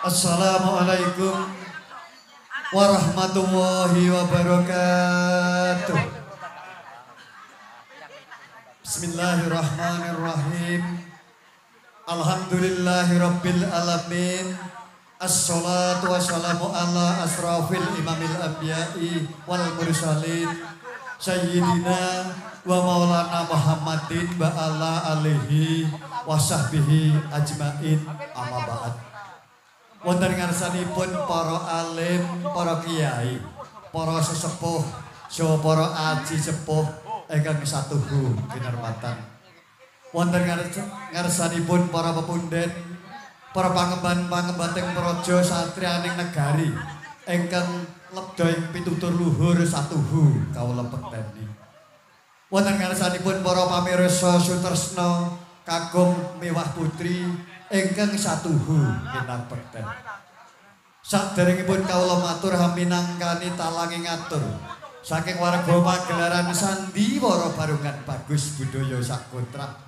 Assalamualaikum warahmatullahi wabarakatuh. Bismillahirrahmanirrahim. Alhamdulillahirabbil alamin. Assalatu wassalamu ala asrafil imamil anbiya'i wal mursalin sayyidina wa maulana Muhammadin wa ala alihi wa sahbihi ajmain amma ba'd. Wonten ngarsanipun para alim, para kiai, para sesepuh, saha para aji sepuh ingkang satuhu kinurmatan. Wonten ngarsanipun para pepunden, para pangemban-pangembating praja satriyaning negari ingkang lebda ing pitutur luhur satuhu kawula pekteni. Wonten ngarsanipun para pamirsa sutresna kagum miwah putri ingkang satuhu kinabekten. Saderengipun kawula matur haminangkani talanging atur saking warga pagelaran sandiwara barungan bagus budaya sakotra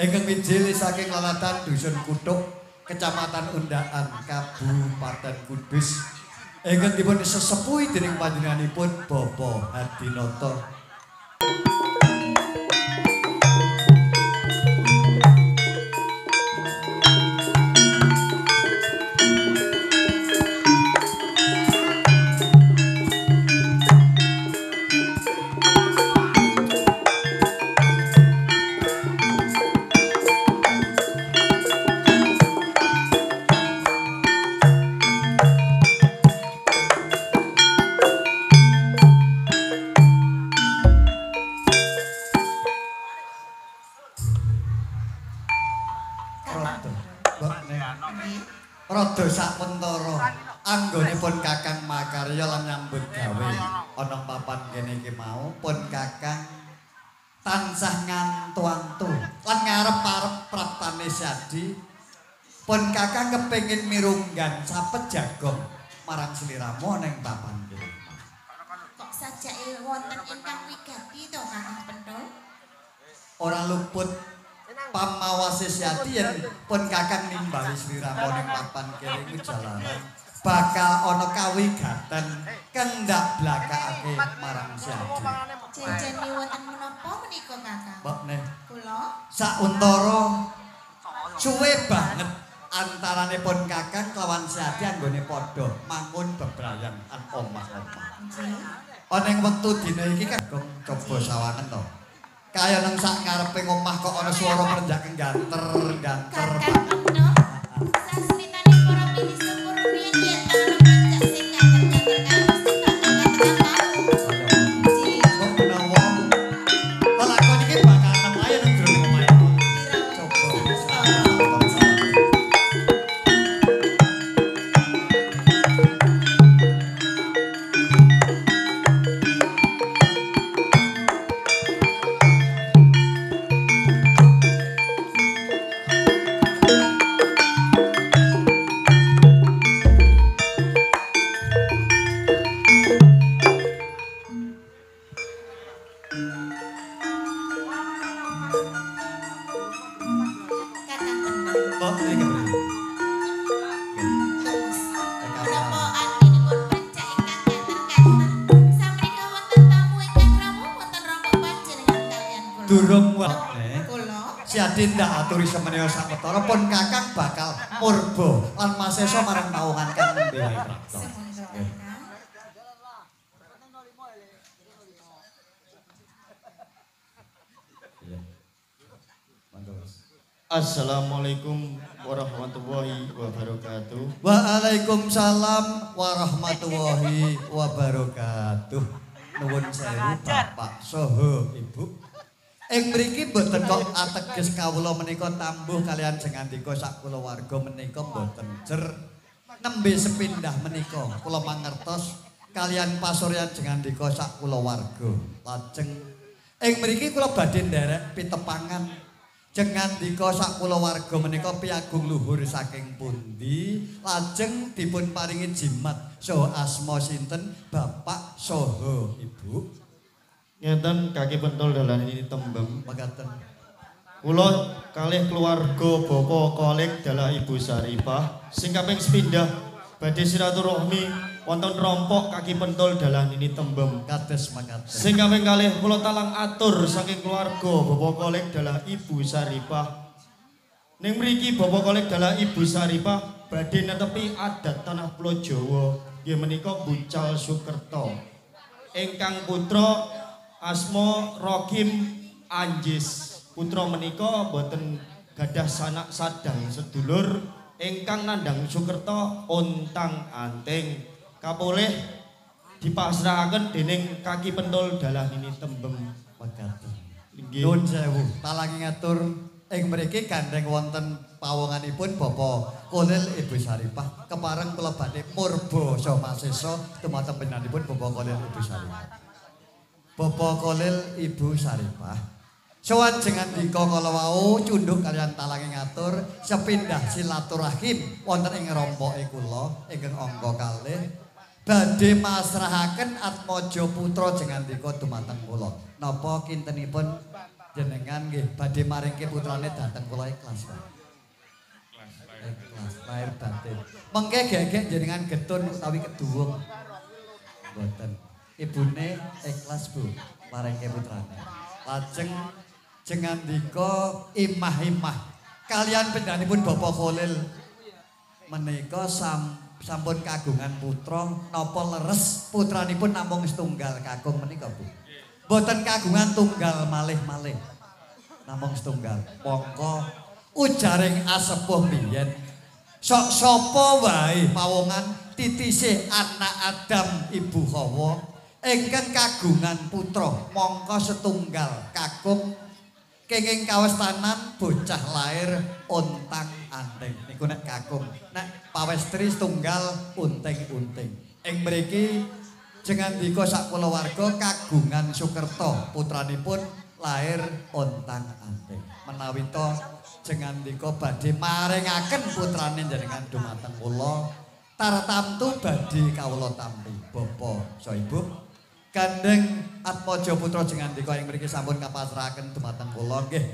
ingkang mijil saking lalatan dusun Kutuk Kecamatan Undaan Kabupaten Kudus ingkang dipun sesepuhi dening panjenenganipun Bapak Hadinata. Rada sakwentara anggonipun Kakang makarya lan nyambut gawe ana papan kene iki mau pun Kakang tansah ngantu-antu lan ngarep-arep praptane Syadi pun Kakang kepengin mirunggan sapet jagong marang sliramu ning papan kene. Kok sajake wonten ingkang wigati to Kakang Pentul? Ora luput pamawase Syadi yen pun Kakang nimbali sliramu ning papan kene iku jalaran bakal ana kawigatan kendhak blakake marang Syadi. Jenjeni wonten menapa menika Kakang? Mbok neh Kula sauntara suwe banget antarane pun Kakang kelawan Syadi anggone padha mangkon bebrayan an omah-omah. nggih. Ana ing wektu dina iki Kakang coba sawangen to. Kaya nang sak ngarepe omah kok ana swara prenjak ganter-ganter. Sasmitane para bini syukur riyen yen ana prenjak sing ganter-ganter kan mesti bakal Kok menawa kelakon iki bakal nemae nang jero omah. Coba durung wae. Syadi ndak aturi semene sawetara pun Kakang bakal murba lan masesa marang naungan kang nembe wae prapta. Assalamualaikum warahmatullahi wabarakatuh. Waalaikumsalam warahmatullahi wabarakatuh. Nuwun sewu Bapak saha Ibu. Ing mriki mboten kok ateges kawula menika tambuh kalian jengandika sak kulawarga menika mboten jer nembe sepindah menika kula mangertos kalian pasuryan jengandika sak kulawarga. Lajeng ing mriki kula badhe nderek pitepangan jengandika sak kulawarga menika piagung luhur saking pundi lajeng dipun paringi jimat saha asma sinten Bapak saha Ibu. Ngeten kaki pentol dalan ini tembem. Mekaten. Kula kalih keluarga Bapak Kolik dalah Ibu Saripah. Sing kaping sepindah badhe silaturahmi wonten rompok kaki pentol dalah Nini Tembem. Kados makaten. Sing kaping kalih kula talang atur saking keluarga Bapak Kolik dalah Ibu Saripah. Ning mriki Bapak Kolik dalah Ibu Saripah badhe netepi adat tanah Pulo Jawa nggih menika Bucal Sukerto. Ingkang putra asma Rokim Anjis. Putra menika boten gadah sanak sadang sedulur ingkang nandhang Sukerto ontang anting. Kapoleh dipasrahaken dening kaki pentol dalah Nini Tembem Mekaten. Nggih. Nuwun sewu. Talangi ngatur ing mriki gandeng wonten pawonganipun Bapak Kolil Ibu Saripah kepareng kula badhe murba saha masesa dumateng panjenenganipun Bapak Kolil Ibu Saripah. Bapak Kolil Ibu Saripah sowan jengan dika kala wau cundhuk kalian talangi ngatur sepindah silaturahim wonten ing rompoke kula ingkang angka kalih badhe masrahaken Atmaja putra jengan dika dumateng kula. Napa kintenipun jenengan nggih badhe maringke putrane dhateng kula ikhlas. Ikhlas lahir batin. Mengke gegek jenengan getun utawi keduwung. Mboten. Ibune ikhlas Bu maringke putrane. Lajeng jengan dika imah-imah kalian panjenenganipun Bapak Kholil menika sampun kagungan putra napa leres putranipun namung setunggal kakung menika Bu. Boten kagungan tunggal malih-malih. Namung setunggal. Mongko ujaring asepuh biyen. Sok sapa wae pawongan titise anak Adam Ibu Hawa ingkang kagungan putra mongko setunggal kakung kenging kawestanan bocah lair ontang anting. Niku nek kakung. Nek pawestri setunggal unting-unting. Ing mriki jengan dika sak kulawarga kagungan Sukerto putranipun lair ontang anting. Menawi to jengan dika badhe maringaken putrane jenengan dumateng kula tartamtu badhe kawula tampi Bapak saha Ibu gandeng Atmaja putra jengan dika ing mriki sampun kapasrahaken dumateng kula nggih.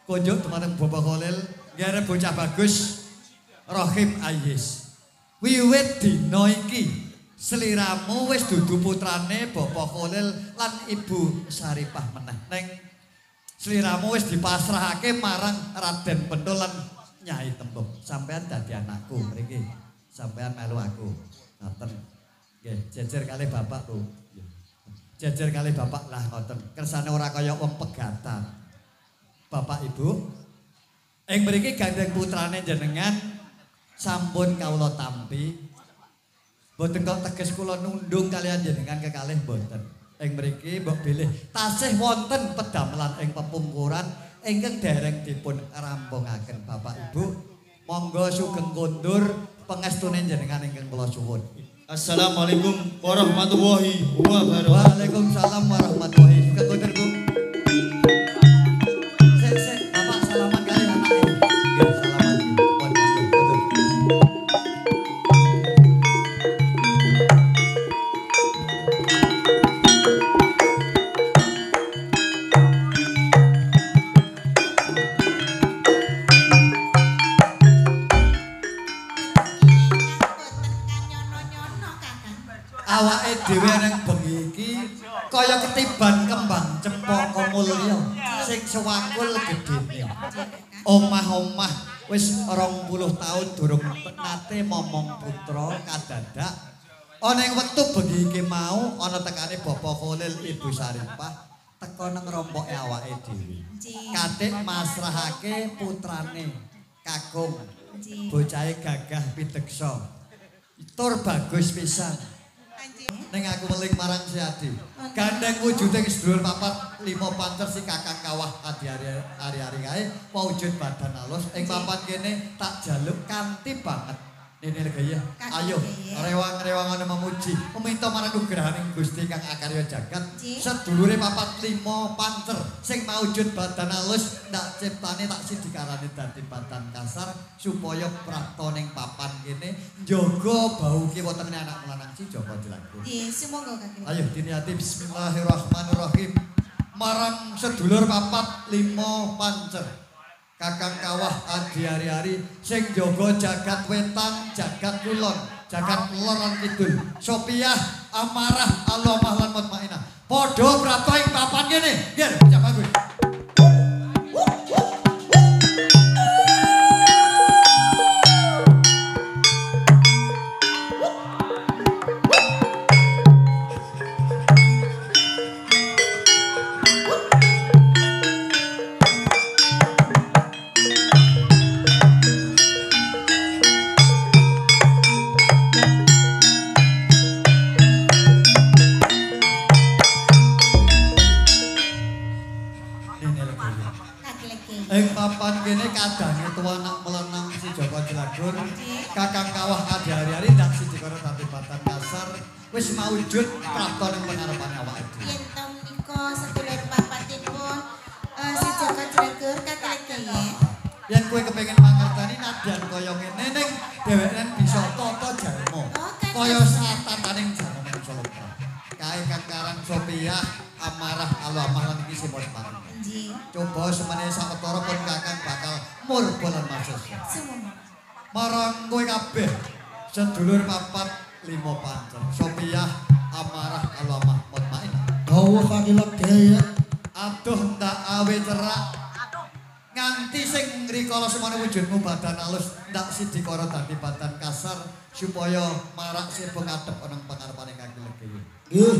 Kunjuk dumateng Bapak Kholil nggih arep bocah bagus Rohim Ayis. Wiwit dina iki sliramu wis dudu putrane Bapak Kholil lan Ibu Saripah meneh. Ning sliramu wis dipasrahake marang Raden Pentol lan Nyai Tembem. Sampeyan dadi anakku mriki. Sampeyan melu aku. Ngoten. Nggih, jejer kalih bapak lho. Jejer kalih bapak lah ngoten. Kersane ora kaya wong pegatan. Bapak Ibu, ing mriki gandeng putrane jenengan sampun kawula tampi. Boten kok teges kula nundung kalian jenengan kekalih boten. Ing mriki mbok bilih tasih wonten pedamelan ing pepungkuran ingkang dereng dipun rampungaken Bapak Ibu. Monggo sugeng kondur pangestune jenengan ingkang kula suwun. Assalamualaikum warahmatullahi wabarakatuh. Waalaikumsalam warahmatullahi wabarakatuh. Sugeng kondur Bu. Sik Bapak salaman kali anake. Nggih salaman. Kondur. Awake dhewe nang bengi iki kaya ketiban kembang cempaka mulya sing sewakul gedene. Omah-omah wis 20 taun durung nate momong putra kadadak. Ana ing wektu bengi iki mau ana tekane Bapak Kholil Ibu Saripah teka nang rompoke awake dhewe. Katik masrahake putrane kakung. Bocahe gagah pideksa. Tur bagus pisan. Ning aku weling marang si Adi. Gandeng wujuding sedulur papat 5 pancer si kakang kawah adi ari-ari kae wujud badan alus ing papat kene tak jaluk kanthi banget. Nene Gaya. Ayo rewang-rewangan memuji meminta marang nugrahaning Gusti kang akarya jagat. Sedulure papat 5 pancer sing maujud badan alus ndak ciptane tak sidikarane dadi badan kasar supaya prapta ning papan kene njaga bau ki wetenge anak lanang si Joko dilaku. Nggih, sumangga Kakang. Ayo diniati bismillahirrahmanirrahim. Marang sedulur papat 5 pancer Kakang Kawah Adi Hari-hari sing jaga jagat wetan, jagat kulon, jagat lor lan kidul. Sopiah, Amarah, Alomah lan Mutmainah. Padha prapta ing papan kene. Nggih, bocah bagus. Ing papan kene kadange tuwa anak melenang si Joko Jelagur, Kakang Kawah Adi Hari-hari ndak siji karo Patipatan Kasar wis maujud prapta ning pangarepane awake dhewe. Yen to menika sedulur papatipun si Joko Jelagur kakeleke. Yen kowe kepengin mangerteni nadyan kaya ngene ning dheweke bisa tata jalma. Kaya satataning jalma manusa lokal. Kae Kakang Sopiah, Amarah, Alomah lan iki sing paring. Nggih. Coba semene sawetara pun Kakang bakal murba lan masus. Suwun. Marang kowe kabeh sedulur papat lima pancen. Sopiah, Amarah, Alomah, Mutmainah. Dawuh kakilege Aduh ndak awe cerak. Nganti sing ngrikala semana wujudmu badan alus ndak sidi karo dadi badan kasar supaya marak sibuk ngadep ana pangarepane kakilege. nggih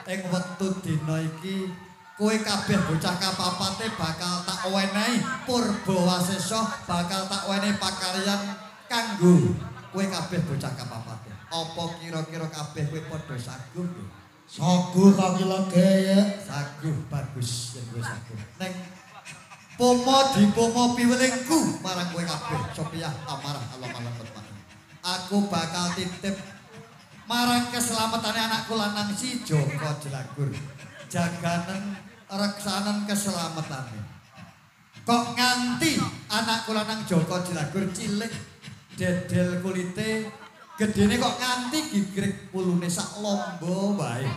Ing wektu dina iki kowe kabeh bocah kapapate bakal tak wenehi Purbawasesa, bakal tak wenehi pakaryan kanggo kowe kabeh bocah kapapate. Apa kira-kira kabeh kowe padha saguh? saguh kakilege ya Saguh, bagus yen kowe saguh. Ning pomo dipomo piwelingku marang kowe kabeh, Sopiah, Amarah, Alomah lan Mutmainah. Aku bakal titip marang keselamatane anakku lanang si Joko Jelagur. Jaganen reksanen keselamatane. Kok nganti anakku lanang Joko Jelagur cilik dedel kulite gedene kok nganti gigrik pulune sak lomba wae.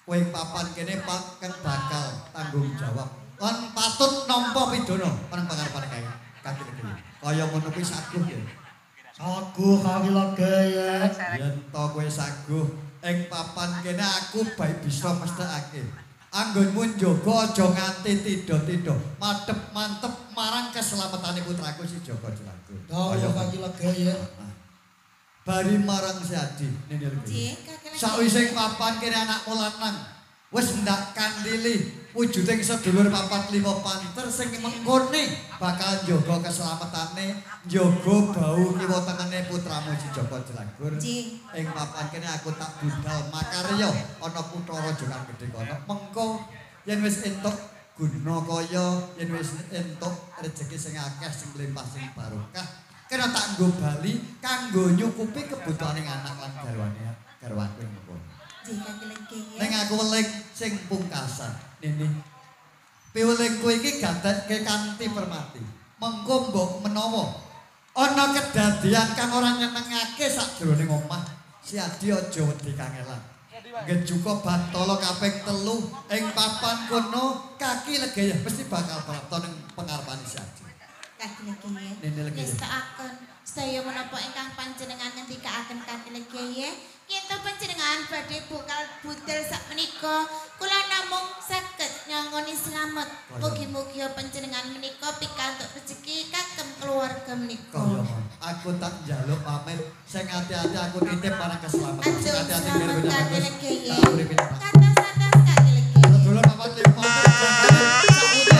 Kowe papan kene paken bakal tanggung jawab lan patut nampa pidana marang pangarepane kae. Kakek-kakek. Kaya ngono kuwi saguh ya. saguh kakilege ya Yen to kowe saguh ing papan kene aku bae bisa mesthekake. Anggonmu njaga aja nganti tida-tida, madhep mantep marang keselamatane putraku si Joko Jelagur. dawuh kakilege ya Bari marang si Adi ninil iki. Nggih, kakeleke. Sakwise ing papan kene anakmu lanang wis ndak kandili wujuding sedulur papat lima panter sing mengkone bakal njaga keselamatane, njaga bau kiwa tengene putramu si Joko Jelagur. Nggih. Ing papan kene aku tak budal makarya ana Kuthara Jokan Gedhe kono. Mengko yen wis entuk guna kaya, yen wis entuk rejeki sing akeh sing limpah sing barokah, kena tak nggo bali kanggo nyukupi kebutuhane anak lan garwane mengko. Nggih, kakeleke ya. Ning aku weling sing pungkasan. Nini. Piwelingku iki gadekke kanthi permati. Mengko mbok menawa ana kedadian kang ora nyenengake sakjroning omah, si Adi aja wedi kangelan. Ngejuka Bantala kaping 3 ing papan kono kaki legaya mesti bakal prapta ning pangarepane si Adi. Kakeleke ya. Nini legi ya. Nistakaken sedaya menapa ingkang panjenengan ngendikaaken kakeleke ya. Yen to panjenengan badhe bakal budal sakmenika, kula namung saged nyangoni slamet. Mugi-mugi panjenengan menika pikantuk rezeki kagem keluarga menika. Kaya aku tak njaluk pamit sing ati-ati aku titip marang keselamatan. Sing Ajeng ati-ati slamet biar kakeleke ya. tak urip ini. Kados-kados kakeleke. Sedulur papat lima jagane sakute.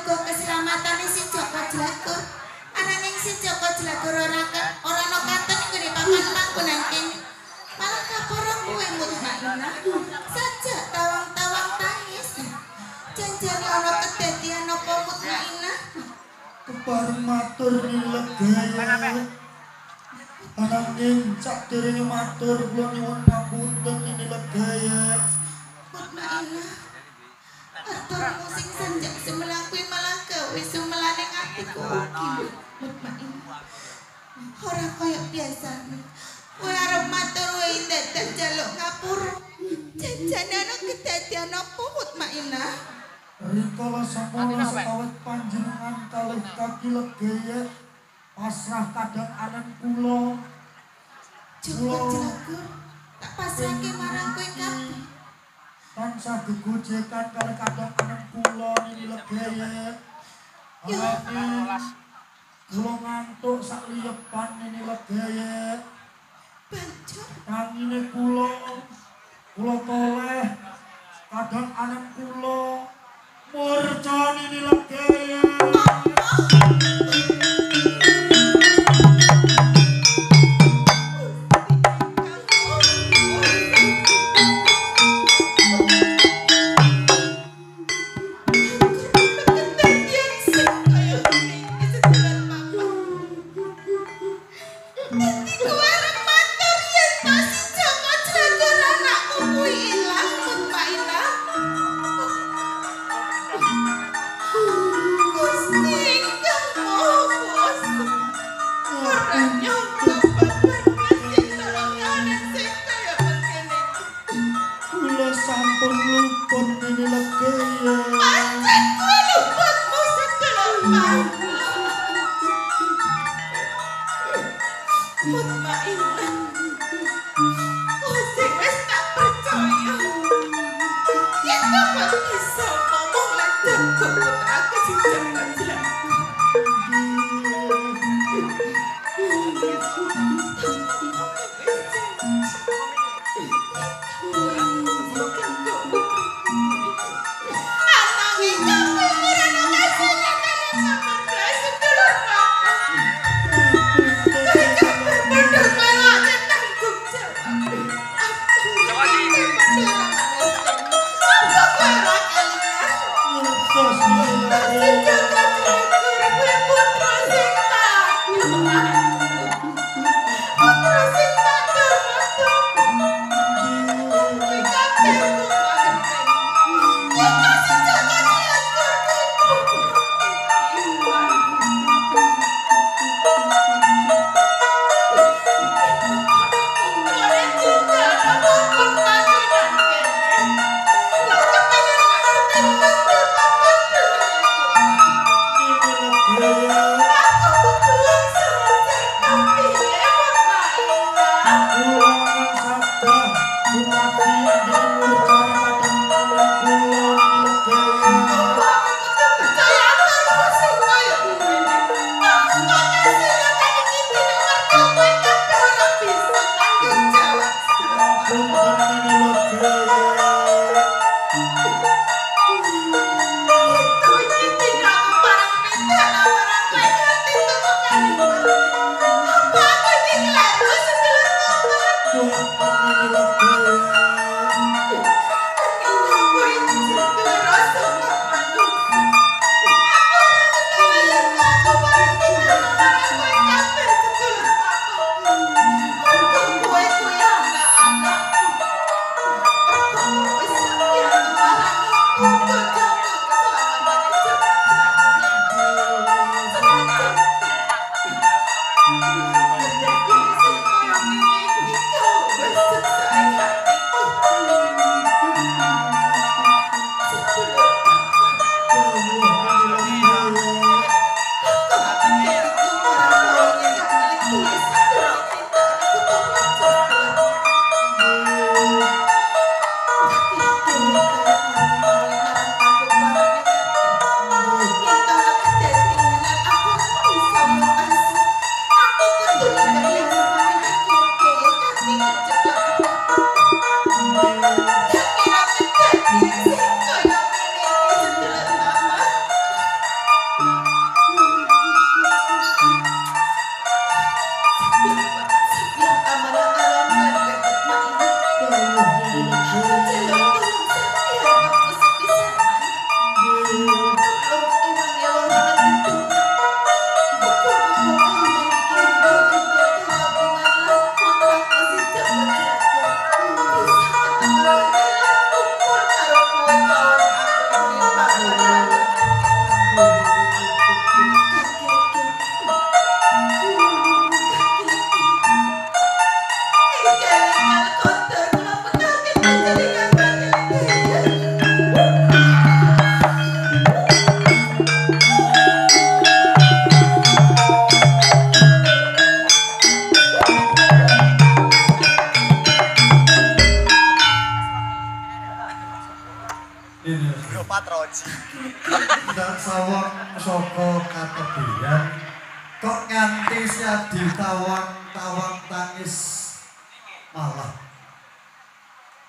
njogo keselamatane si Joko Jlagur. Ananing si Joko Jlagur ora ana katon nggone papan panggonan kene. Malah kaporong kowe Mutmainah. Sajak tawang-tawang tangis. Janjane ana kedadian apa Mutmainah? Kepareng matur nilegaya. Ananging sakderenge matur kula nyuwun pamunten nilegaya. Mutmainah. Aturmu sing sanjak semelang kuwi malah gawe sumelaning atiku iki. Mutmainah. Ora kaya biasane. Kowe arep matur wae dadak njaluk ngapura. Janjane ana kedadian apa Mutmainah? Rikala sampun sawet panjenengan kalih kaki legaya pasrah kadang anen kula. Joko Jlagur tak pasrahke marang kowe kabeh. Tansah gegojekan kalih kadang anen kula nini legaya. Alami kula ngantuk sak liyepan nini legaya. Banjur Tangine kula toleh kadang anen kula murca nini legaya. Ndak sawang saka katebian kok nganti siadi tawang tangis malah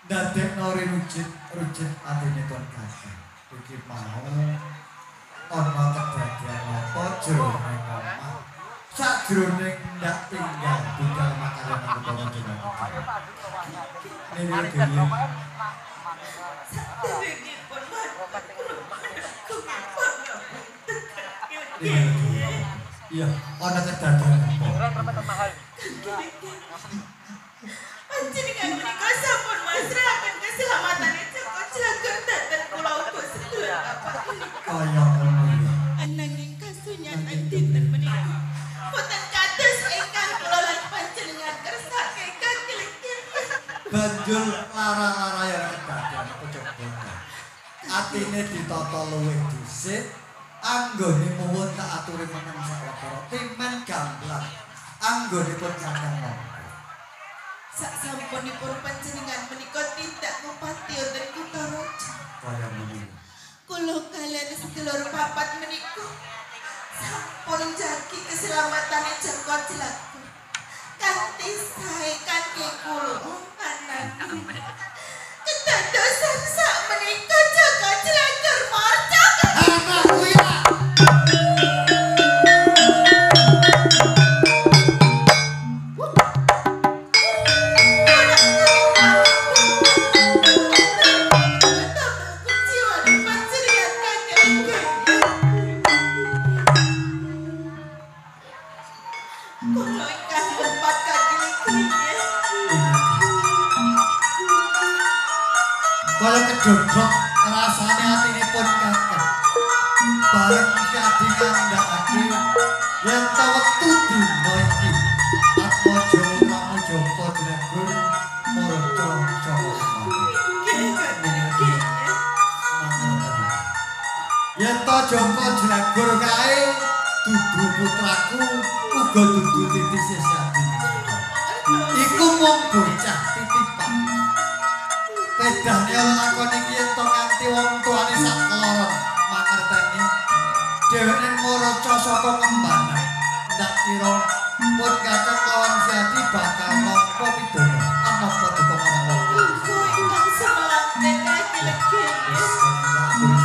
ndadekno rujit atine Tuan Kakang. Iki mau ana kedadian apa jroning omah sajroning ndak tinggal budal makanan utawa jenengan. Nini dhewe iya, ana kedadian apa? Panjenengan menika sampun masrahaken keselamatan Joko Jlagur dhateng kula uga sedulur bapak menika. Kaya ngono ya. Ananging kasunyanan dinten menika boten kados ingkang kula lan panjenengan kersake kakelingking. Banjur lara-lara yang kedadian apa coba. Atine ditata luwih dhisik, anggone muwun tak aturi meneng sawetara timen gamblang. Anggonipun Kakang Mongko. Sasampunipun panjenengan menika tindak ngupati wonten kutha raja. Kaya ngono. Kula kaliyan sedulur papat menika sampun jagi keselamatan Joko Jlagur. Kanthi sae kanthi kula ananging kedadosan sak menika Joko Jlagur marca. Anakku ya. Kaya kedodok rasane atinipun Kakang. Bareng siadi ngandhakake yen ta wektu dina iki Atmaja Pramu Joko Jlagur maraca yen ta Joko Jlagur kae dudu putraku uga dudu titise siadi. Iku mung bocah titipan. Pedane lakon iki ento nganti wong tuane sak kloron mangerteni dheweke maraca saka Kembanan. Ndak kira pun Kakang lawan Siadi bakal nampa pidana anapa duka marang wong tuwa. Iku ingkang semelang kakelingking. Wis aturi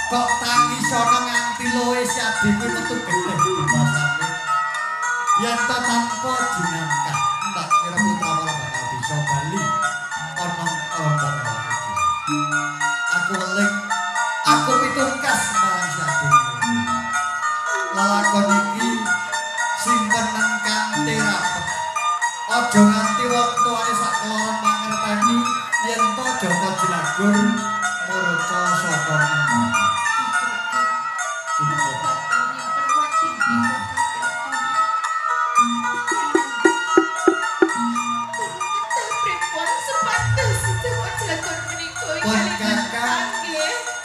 kok tangi sono nganti loe Siadi kuwi metu gedhe dipasane. Yen ta tanpa dinangkah ndak kira putra ora bakal bisa bali ana rombongan iki. Aku weling, aku pitungkas marang Siadi. Lelakon iki simpenan kanthi rapet. Aja nganti wong tuane sak kloron mangerteni yen to Joko Jlagur maraca saka Kembanan.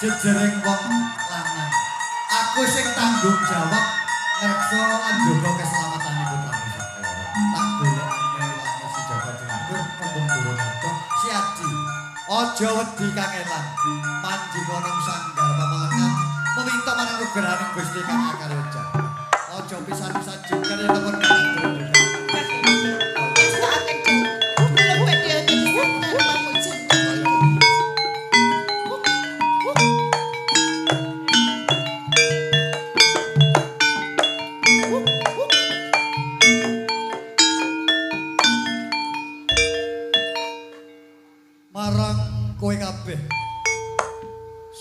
Jejering wong lanang. Aku sing tanggung jawab ngreksa njaga keselamatan ibu tamu sakloron. Tak golekane lan si Joko Jlagur mumpung durung adoh Siadi. Aja wedi Kang Elang. Panjenengan sanggar pamalengan meminta marang nugeraning Gusti Kang Akaroja. Aja pisan-pisan juga yen temen Kang.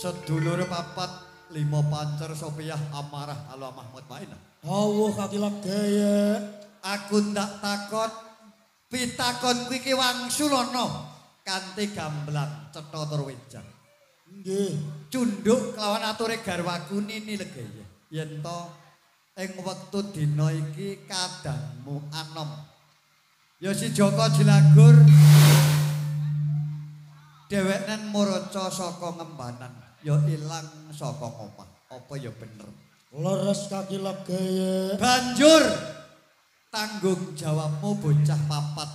Sedulur papat 5 pancer Sopiah Amarah Alwah Mutmainah. Awuh kakilak gaya. Aku ndak takon pitakon kuwi ki wangsul ana kanthi gamblang cetha tur wejang. Nggih. Cunduk kelawan ature garwaku Nini Legaya. Yen to ing wektu dina iki kadangmu anom. Ya si Joko Jlagur dheweke maraca saka Ngembanan. Ya ilang saka omah. Apa ya bener? Leres kakilak gaya. Banjur tanggung jawabmu bocah papat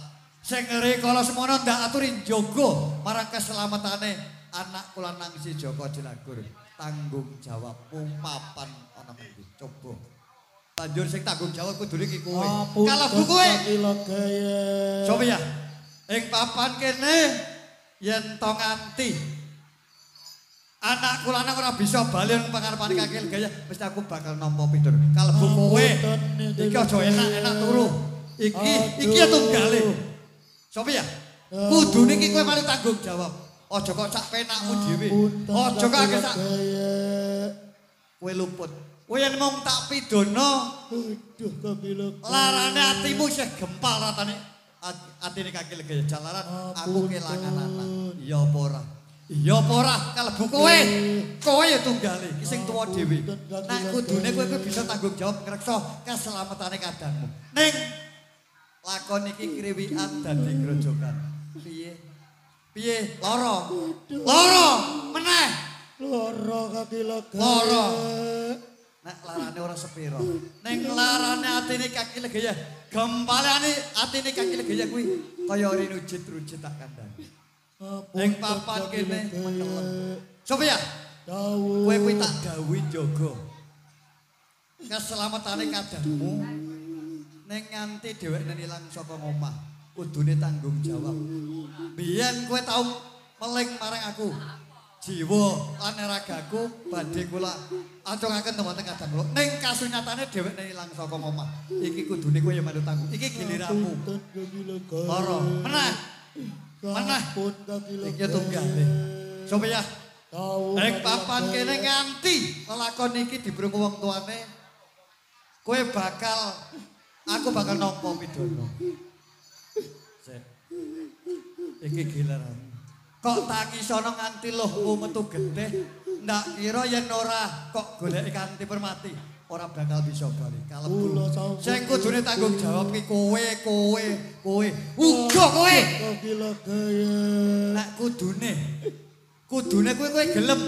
Sing rikala semono ndak aturi njogo marang keselamatane anak kula nang si Joko Jelagur. Tanggung jawabmu papan ana ngendi? Coba. Banjur sing tanggung jawab kudune iki kowe. Kalebu kowe. Sopo ya? Ing papan kene yen to nganti anak kula ora bisa bali nang pangarepane kakil gaya mesti aku bakal nampa pidur. Kalebu kowe. Iki aja enak-enak turu. Iki tunggale. Sopo ya? Kudune iki kowe malu tanggung jawab. Aja kok sak penakmu dhewe. Aja kok akeh sak kowe luput. Kowe yen mung tak pidana. Aduh kapila. Larane atimu isih gempal ratane. Atine kaki legaya jalaran aku kelangan anak. Iya apa ora? Iya apa ora? Kalebu kowe. Kowe ya tunggale, iki sing tuwa dhewe. Nek kudune kowe bisa tanggung jawab ngreksa keselamatane kadangmu. Ning lakon iki kriwikan dadi grojokan. Piye? Piye? Lara. Lara meneh. Lara kaki lega. Lara. Nek larane ora sepiro. Ning larane atine kaki legaya. Gempalane atine kaki legaya kuwi kaya rinujit-rujit tak kandhani. Ning papan kene menelem. Sopo ya? Dawuh. Kowe kuwi tak dawuhi njaga. Keselamatane kadangmu. Ning nganti dhewekne ilang saka omah, kudune tanggung jawab. Biyen kowe tau meling marang aku. Jiwa lan ragaku badhe kula ancungaken temen kadang kula. Ning kasunyatane dhewekne ilang saka omah. Iki kudune kowe ya melu tanggung. Iki giliranmu. Lara, meneh. Meneh. Iki tunggale. Sopo ya? Ing papan kene nganti lelakon iki dibrung wong tuane. Kowe aku bakal nampa pidana. Sik. Iki gilaran. Kok tangi sono nganti lohmu metu getih, ndak kira yen ora kok goleki kanthi permati, ora bakal bisa bali. Kalebu. Sing kudune tanggung jawab ki kowe. Uga kowe. Nek kudune kowe gelem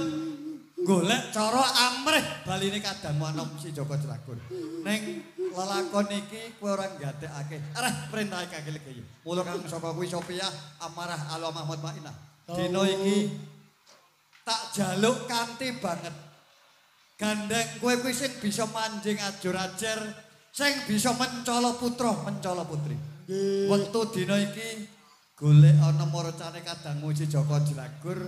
golek cara amrih baline kadangmu anom si Joko Jelagur. Ning lelakon iki kowe ora nggatekake. Areh perintah kaki legaya. Mula kang saka kuwi Sophia amarah Allah Mahmud Mainah. Dina iki tak jaluk kanthi banget. Gandeng kowe kuwi sing bisa manjing ajur-ajer, sing bisa mencala putra, mencala putri. Wektu dina iki golek ana marcane kadangmu si Joko Jelagur.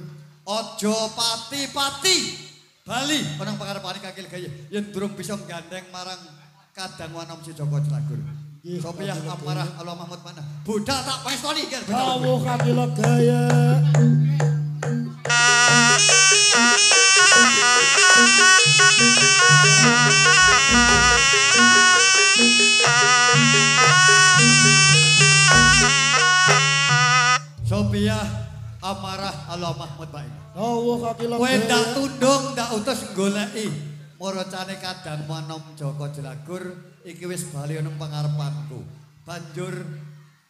Aja pati-pati bali menang pangarepane kaki legaya yen durung bisa gandeng marang kadang wanom si Joko Jelagur. Sophia amarah Allah Mahmud Mainah. Budal tak pestoni kan bener. Dawuh kaki legaya. Sophia amarah Allah Mahmud Mainah. Dawuh kaki legaya. Kowe ndak tundung, ndak utus goleki marcane kadang wanom Joko Jelagur. Iki wis bali nang pangarepanku. Banjur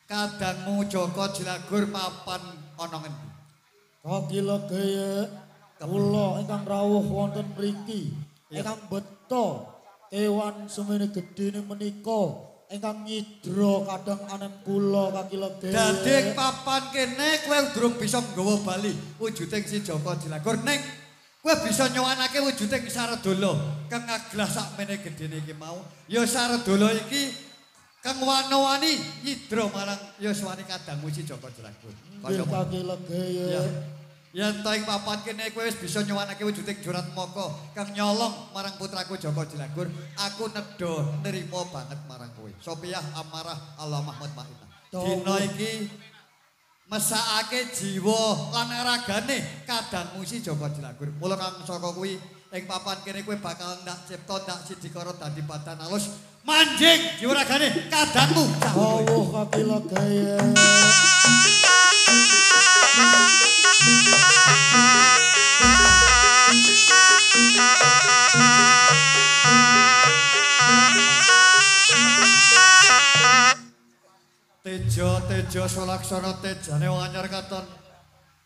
kadangmu Joko Jelagur mapan ana ngendi? Kaki legaya. Kula ingkang rawuh wonten mriki. Ingkang beto kewan semene gedene menika ingkang nyidra kadang anem kula kaki legaya. Dadi papan kene kowe durung bisa nggawa bali wujuding si Joko Jelagur ning kowe bisa nyowanake wujuding Saredala kang aglah sakmene gedene iki mau. Ya Saredala iki kang wanawani nyidra marang yuswani kadangmu si Joko Jelagur. Kaya kaki legaya. Yen ta ing papan kene kowe wis bisa nyowanake wujuding Juratmaka kang nyolong marang putraku Joko Jelagur, aku nedha nrimo banget marang kowe. Sophia amarah Allah Mahmud Mainah. Dina iki mesakake jiwa lan ragane kadangmu si Joko Jelagur. Mula kang saka kuwi ing papan kene kowe bakal ndak cipta ndak sidikara dadi padan alus manjing jiwa ragane kadangmu. Dawuh kaki legaya. Tejo solaksana tejane wong anyar katon.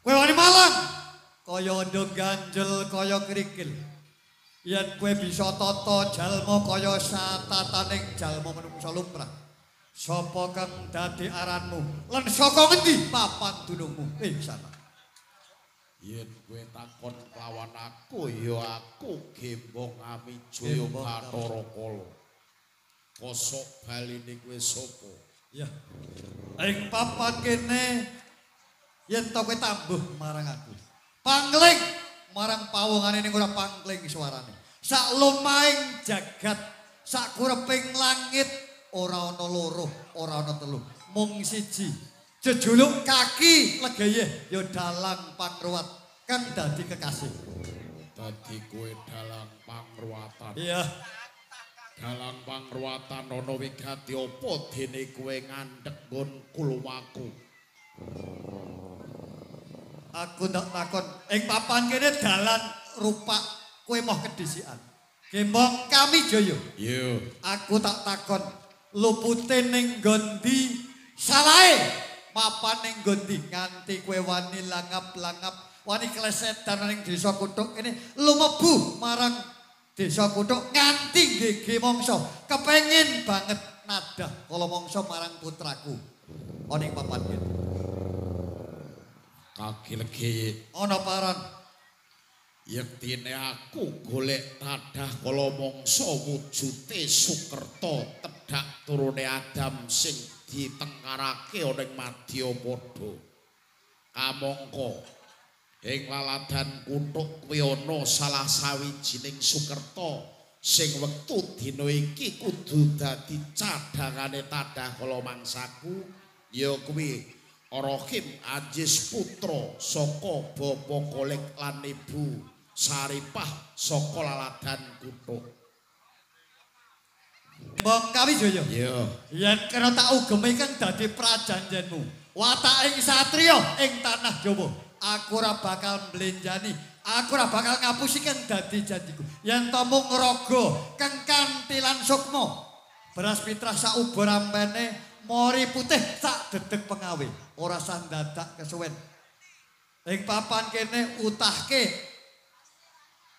Kowe wani malang kaya ndung ganjel kaya krikil. Yen kowe bisa tata jalma kaya satataning jalma manungsa lumrah. Sapa kang dadi aranmu? Lan saka ngendi papan dunungmu? Sana. Yen kowe takon lawan aku ya aku Gembong Amijaya Bathara Kala. Kosok baline kowe sapa? Ya. Ing papan kene yen to kowe tambuh marang aku. Pangling marang pawongane ning ora pangling suarane. Sak lumahing jagat, sak kureping langit ora ana loro, ora ana telu, mung siji. Jejuluk kaki legeye ya dalang pangruwat kang dadi kekasih. Dadi kowe dalang pangruwatan. Iya. Dalang pangruwatan ana wigati apa dene kowe ngandhek nggon kuluwaku. Aku ndak takon ing papan kene dalan rupak kowe moh kedhisikan. Gembong Kamijaya. Iya. Aku tak takon lupute ning gondi salahe mapan ning gondi nganti kowe wani langap-langap wani klesetan ning desa Kutuk ini lumebu marang desa Kutuk nganti gege mangsa kepengin banget nadah kala mangsa marang putraku ana ing papan kene. Kaki legi Ana paran yektine aku golek tadah kala mangsa wujute Sukerta tedhak turune Adam sing ditengkarake ana ing Madyapada. Kamangka ing laladan Kutuk kuwi ana salah sawijining Sukerta sing wektu dina iki kudu dadi cadhangane tadah kala mangsaku ya kuwi Rohim Ajis putra saka Bapa Kolek lan Ibu Saripah saka laladan Kutuk. Mbong Kamijaya. Iya. Yen kena tak ugemi kang dadi prajanjenmu. Wataking satriya ing tanah Jawa. Aku ora bakal mblenjani, aku ora bakal ngapusi kang dadi janjiku. Yen to mung raga kang kanthi lan sukma. Beras pitrah sak ubur ampene, mori putih sak dedeg pengawe. Ora sah dadak kesuwen. Ing papan kene utahke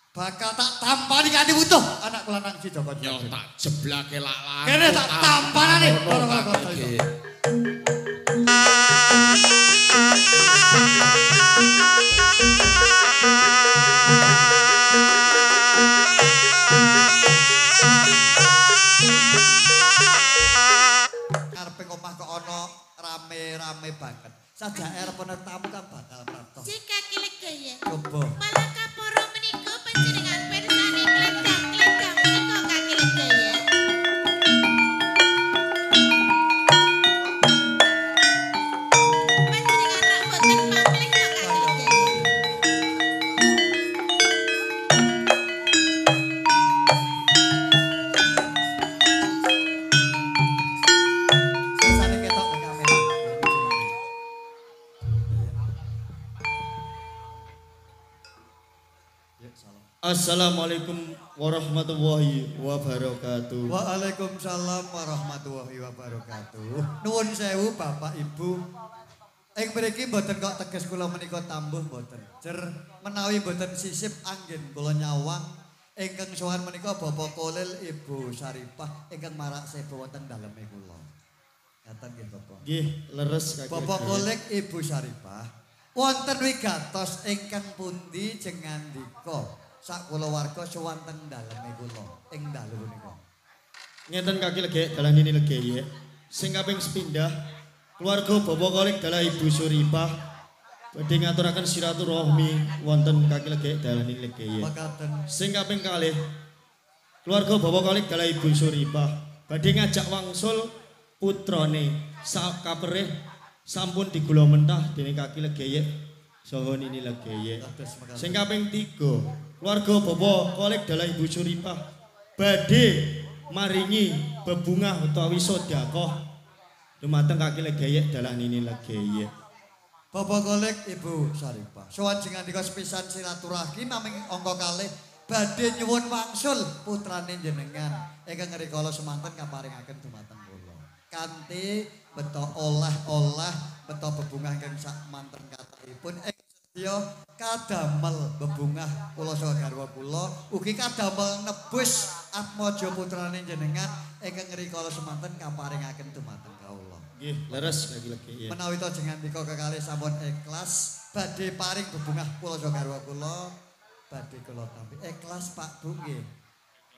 bakal tak tampani kanthi wutuh anak lanang si Joko. Yo tak jeblake lak lan. Kene tak tampanane. Kareping omah kok ana rame-rame banget. Sajaer penetamu kan bakal mratoh. Jika kilegaya. Coba. Malah kaporo menika panjenengan pirsani klendang-klendang menika kaki legaya. Panjenengan rak boten pamrih to kaki legaya. Sesane ketok ke kamera. Ya, salam. Assalamualaikum warahmatullahi wabarakatuh. Waalaikumsalam warahmatullahi wabarakatuh. Nuwun sewu Bapak Ibu. Ing mriki mboten kok teges kula menika tambuh mboten. Jer menawi mboten sisip anggen kula nyawang ingkang sowan menika Bapak Kolil Ibu Saripah ingkang marak sebo wonten daleme kula. Ngaten nggih Bapak. Nggih, leres kaki. Bapak Kolil Ibu Saripah wonten wigatos ingkang pundi jengandika sak kulawarga sowan teng daleme kula ing dalu menika. Ngeten kaki legi dalan ini legi ya. Sing kaping sepindah keluarga Bapak Kolek dalah Ibu Suripah badhe ngaturaken silaturahmi wonten kaki legi dalan ini legi ya. Makaten Sing kaping kalih keluarga Bapak Kolek dalah Ibu Suripah badhe ngajak wangsul putrane sak kaperih sampun digula mentah dening kaki legeyek saha nini legeyek. kados mekaten. Sing kaping 3 keluarga Bapak Kolek dalah Ibu Suripah badhe maringi bebungah utawi sedekah dumateng kaki legeyek dalah nini legeyek. Bapak Kolek Ibu Saripah. Sowan jengandika sepisan silaturahmi naming angka kalih badhe nyuwun wangsul putrane jenengan ingkang rikala semanten kaparingaken dumateng kula. Kanthi beto olah-olah beto bebungah ingkang sak manten kathahipun sedya kadamel bebungah kula saha garwa kula ugi kadamel nebus atmaja putrane jenengan ingkang rikala semanten kaparingaken dumateng kawula. Nggih, leres lagi-lagi ya. Menawi to jenengan dika kekalih sampun ikhlas badhe paring bebungah kula saha garwa kula badhe kula tampi ikhlas Pak Bu nggih.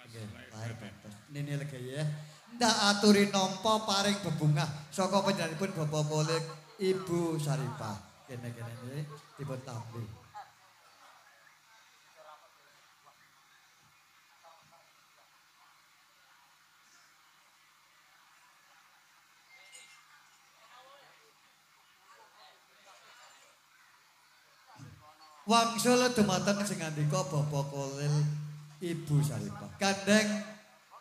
Nggih, lahir batin. Nini legi ya. Ndak aturi nampa paring bebungah saka panjenenganipun Bapak Kolik Ibu Saripah. Kene-kene niki dipun tampi. Wangsul dumateng sing ngandika Bapak Kolil Ibu Saripah. Gandeng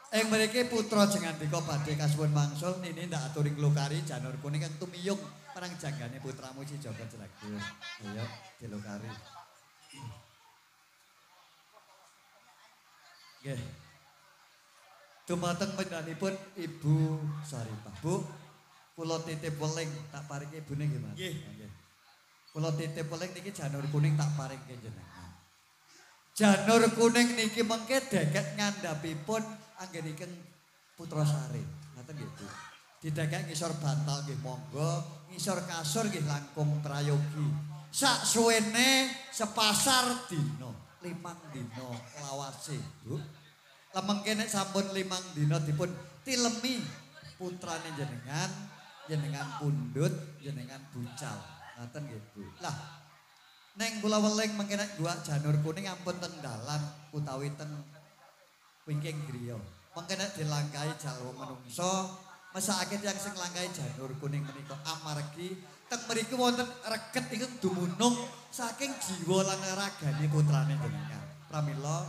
ing mriki putra sing ngandika badhe kasuwun mangsul nini ndak aturi nglukari janur kuning kang tumiyung marang janggane putramu si Joko Jelagus. Ayo dilukari. Nggih. Dumateng panjenenganipun Ibu Saripah. Bu, kula titip weling tak paringi ibune nggih, Mas. Nggih. Nggih. Kula titip weling niki janur kuning tak paringke jenengan. Janur kuning niki mengke deket ngandhapipun anggenipun Putra Sari. Ngoten nggih, Bu. Didekek ngisor bantal nggih monggo, ngisor kasur nggih langkung prayogi. Sak suwene sepasar dina, 5 dina lawase, Bu. Lemengke nek sampun 5 dina dipun tilemi putrane jenengan pundhut, jenengan bucal. Ngoten nggih, Bu. Lah neng kula weling mengke nek gua janur kuning ampun teng dalan utawi teng wingking griya. Mengke nek dilangkahi jalwa menungso, mesakake tiyang sing langkahi janur kuning menika amargi teng mriku wonten reget ingkang dumunung saking jiwa lan ragane putrane jenengan. Pramila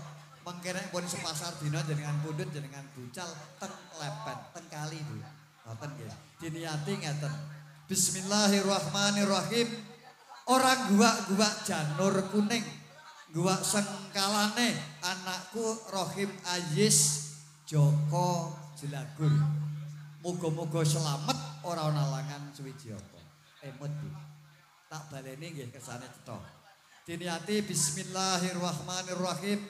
mengke nek pun sepasar dina jenengan pundhut jenengan bucal teng lepet teng kali, Bu. Ngoten nggih. Diniati ngeten. Bismillahirrahmanirrahim. Orang gua janur kuning, gua sengkalane anakku Rohim Ayis Joko Jelagur. Muga-muga selamat ora ana langan suwiji apa. Emut, Bu. Tak baleni nggih kersane cetha. Diniati bismillahirrahmanirrahim.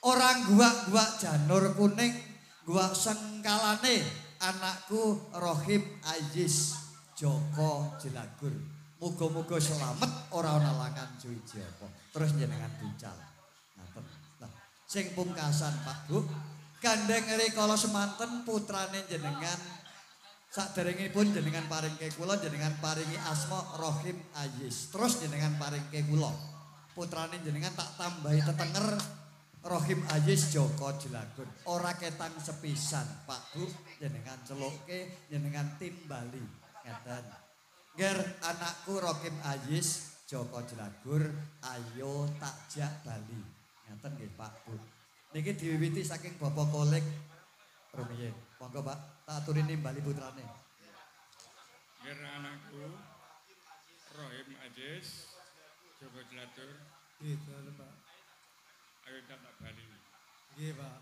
Orang gua janur kuning, gua sengkalane anakku Rohim Ayis Joko Jelagur. Muga-muga selamat ora ana langan suwiji apa. Terus jenengan bucal. Ngaten. Lah, sing pungkasan Pak Bu, gandeng rikala semanten putrane jenengan saderengipun jenengan paringke kula jenengan paringi asma Rohim Ayis. Terus jenengan paringke kula. Putrane jenengan tak tambahi tetenger Rohim Ayis Joko Jelagur. Ora ketang sepisan Pak Bu, jenengan celukke jenengan timbali. Ngeten. Ger anakku Rohim Ayis Joko Jelagur ayo takjak Bali. Ngeten nggih Pak Bu. Niki diwiwiti saking Bapak Kolik rumiyin. Monggo Pak, tak aturi nimbali putrane. Ger anakku Rohim Ayis Joko Jelagur. Gitu Pak. Ayo tak Bali. Nggih Pak.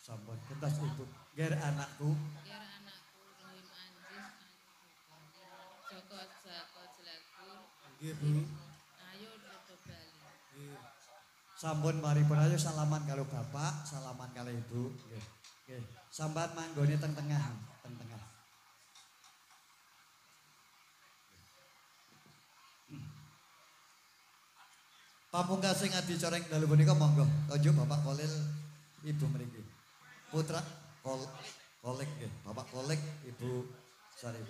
Sampun kentas Ibu. Ger anakku Biar anakku Rohim Anjis Joko Jelagur. Nggih Bu. Ayo Dodo Bali. Nggih. sampun maripun ayo salaman kalau Bapak, salaman kalau Ibu. Nggih. Nggih. Sambat manggone teng tengah, teng tengah. Pamungkasing adicara ing dalu punika monggo tunjuk Bapak Kolil Ibu mriki. Putra Kolik nggih, Bapak Kolik Ibu Sari.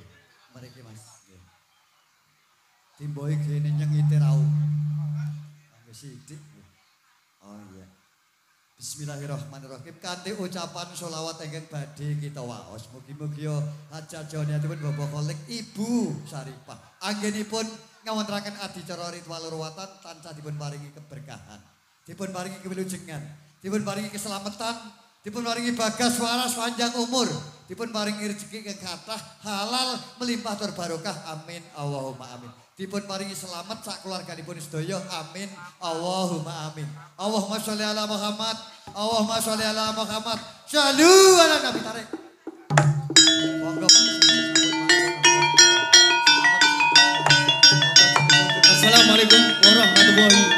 Mriki Mas nggih. Timboi gene nyengiti rau. Anggo sithik nggih. Oh iya. Bismillahirrahmanirrahim. Kanthi ucapan sholawat ingkang badhe kita waos. Mugi-mugi hajat joniatipun Bapak Kolik Ibu Saripah. Anggenipun ngawontenaken adicara ritual ruwatan tansah dipun paringi keberkahan, dipun paringi kewilujengan, dipun paringi keselamatan, dipun paringi bagas waras panjang umur, dipun paringi rezeki kang kathah halal melimpah tur barokah. Amin Allahumma amin. Dipun paringi selamat sak keluarganipun sedaya. Amin Allahumma amin. Allahumma sholli ala Muhammad. Allahumma sholli ala Muhammad. Shallu ala Nabi tarik. Monggo. Assalamualaikum warahmatullahi